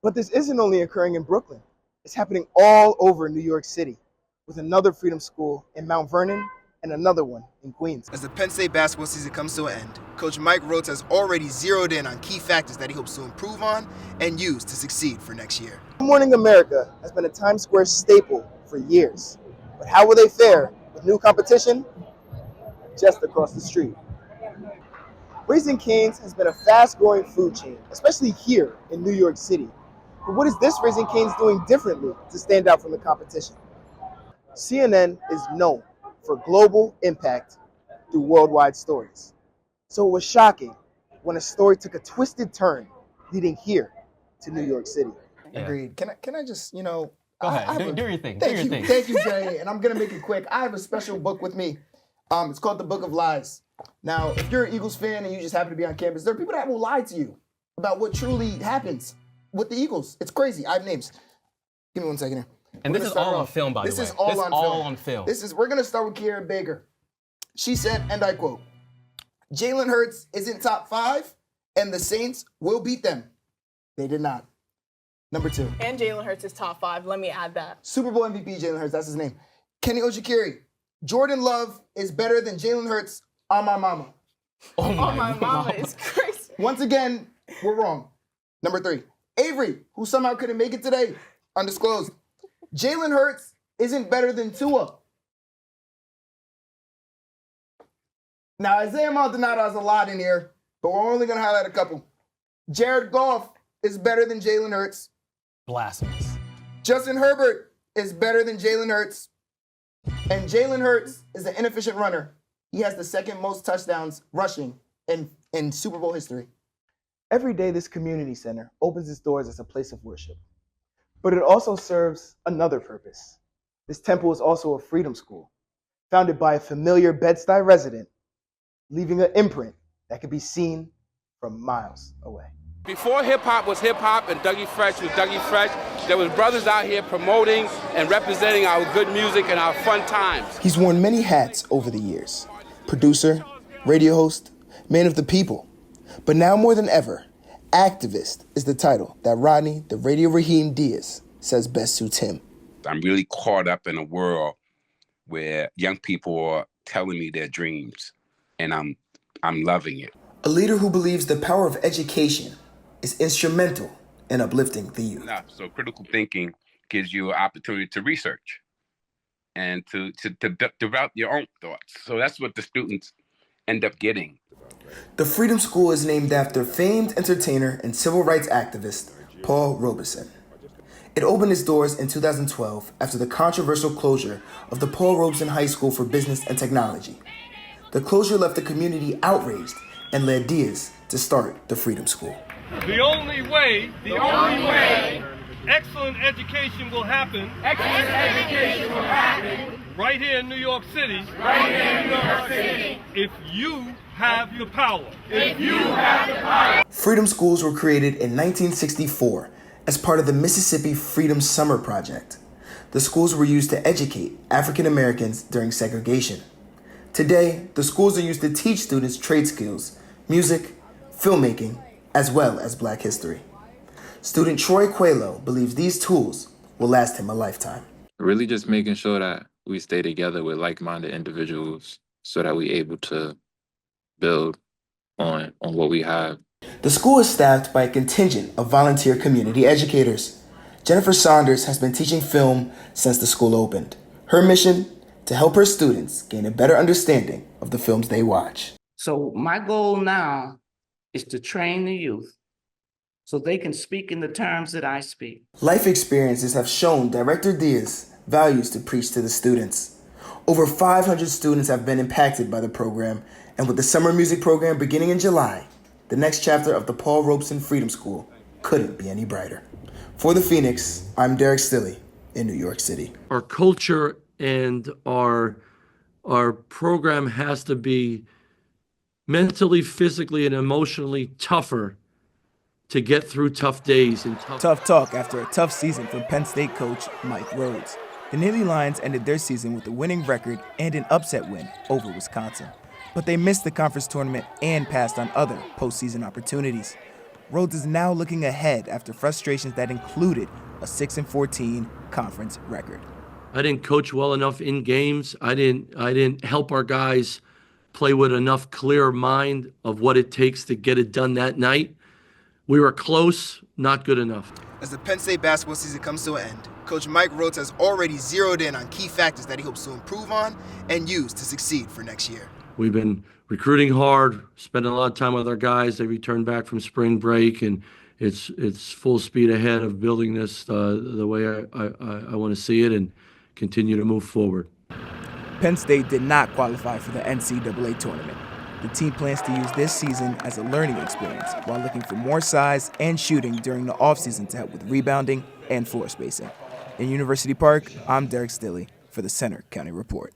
But this isn't only occurring in Brooklyn. It's happening all over New York City, with another Freedom School in Mount Vernon and another one in Queens. As the Penn State basketball season comes to an end, Coach Mike Rhodes has already zeroed in on key factors that he hopes to improve on and use to succeed for next year. Good Morning America has been a Times Square staple for years. But how will they fare with new competition just across the street? Raising Cane's has been a fast-growing food chain, especially here in New York City. But what is this Raising Cane's doing differently to stand out from the competition? CNN is known for global impact through worldwide stories. So it was shocking when a story took a twisted turn leading here to New York City. Yeah. Agreed. Can I just, Go ahead, do your thing. Thank you, Jay. And I'm gonna make it quick. I have a special book with me. It's called The Book of Lies. Now, if you're an Eagles fan and you just happen to be on campus, there are people that will lie to you about what truly happens with the Eagles. It's crazy. I have names. Give me 1 second here. And this is all on film, by the way. This is all on film. We're gonna start with Kiera Baker. She said, and I quote, "Jalen Hurts isn't top 5, and the Saints will beat them." They did not. Number 2. And Jalen Hurts is top 5. Let me add that. Super Bowl MVP Jalen Hurts, that's his name. Kenny Ojikiri, "Jordan Love is better than Jalen Hurts on my mama." Oh my mama is crazy. Once again, we're wrong. Number 3, Avery, who somehow couldn't make it today, undisclosed. "Jalen Hurts isn't better than Tua." Now, Isaiah Maldonado has a lot in here, but we're only going to highlight a couple. Jared Goff is better than Jalen Hurts. Blasphemous. Justin Herbert is better than Jalen Hurts. And Jalen Hurts is an inefficient runner. He has the second most touchdowns rushing in Super Bowl history. Every day, this community center opens its doors as a place of worship. But it also serves another purpose. This temple is also a freedom school, founded by a familiar Bed-Stuy resident, leaving an imprint that could be seen from miles away. Before hip-hop was hip-hop and Dougie Fresh was Dougie Fresh, there was brothers out here promoting and representing our good music and our fun times. He's worn many hats over the years. Producer, radio host, man of the people. But now more than ever, activist is the title that Rodney, the Radio Raheem Diaz, says best suits him. I'm really caught up in a world where young people are telling me their dreams, and I'm loving it. A leader who believes the power of education is instrumental in uplifting the youth. So critical thinking gives you an opportunity to research and to develop your own thoughts. So that's what the students end up getting. The Freedom School is named after famed entertainer and civil rights activist Paul Robeson. It opened its doors in 2012 after the controversial closure of the Paul Robeson High School for Business and Technology. The closure left the community outraged and led Diaz to start the Freedom School. The only way excellent education will happen right here in New York City, if you have the power. Freedom schools were created in 1964 as part of the Mississippi Freedom Summer Project. The schools were used to educate African Americans during segregation. Today, the schools are used to teach students trade skills, music, filmmaking, as well as Black history. Student Troy Coelho believes these tools will last him a lifetime. Really just making sure that we stay together with like-minded individuals so that we're able to build on what we have. The school is staffed by a contingent of volunteer community educators. Jennifer Saunders has been teaching film since the school opened. Her mission, to help her students gain a better understanding of the films they watch. So my goal now is to train the youth so they can speak in the terms that I speak. Life experiences have shown Director Diaz values to preach to the students. Over 500 students have been impacted by the program, and with the summer music program beginning in July, the next chapter of the Paul Robeson Freedom School couldn't be any brighter. For the Phoenix, I'm Derrick Stilley in New York City. Our culture and our program has to be mentally, physically, and emotionally tougher to get through tough days. And Tough talk after a tough season from Penn State coach Mike Rhodes. The Nittany Lions ended their season with a winning record and an upset win over Wisconsin. But they missed the conference tournament and passed on other postseason opportunities. Rhodes is now looking ahead after frustrations that included a 6-14 conference record. I didn't coach well enough in games. I didn't help our guys play with enough clear mind of what it takes to get it done that night. We were close, not good enough. As the Penn State basketball season comes to an end, Coach Mike Rhodes has already zeroed in on key factors that he hopes to improve on and use to succeed for next year. We've been recruiting hard, spending a lot of time with our guys. They returned back from spring break, and it's full speed ahead of building this the way I want to see it and continue to move forward. Penn State did not qualify for the NCAA tournament. The team plans to use this season as a learning experience while looking for more size and shooting during the offseason to help with rebounding and floor spacing. In University Park, I'm Derrick Stilley for the Center County Report.